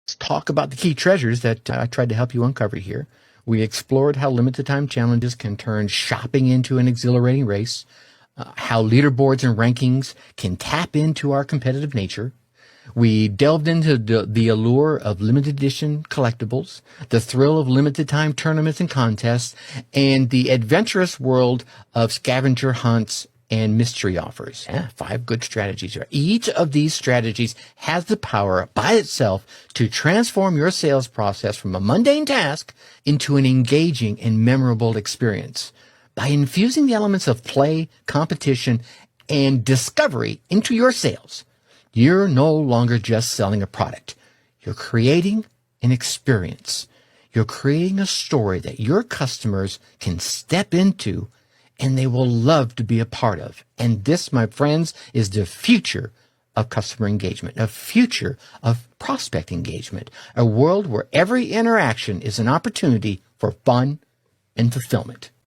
Let's talk about the key treasures that I tried to help you uncover here. We explored how limited time challenges can turn shopping into an exhilarating race, how leaderboards and rankings can tap into our competitive nature. We delved into the allure of limited edition collectibles, the thrill of limited time tournaments and contests, and the adventurous world of scavenger hunts and mystery offers. 5 good strategies. Each of these strategies has the power by itself to transform your sales process from a mundane task into an engaging and memorable experience. By infusing the elements of play, competition, and discovery into your sales, you're no longer just selling a product. You're creating an experience. You're creating a story that your customers can step into and they will love to be a part of. And this, my friends, is the future of customer engagement, a future of prospect engagement, a world where every interaction is an opportunity for fun and fulfillment.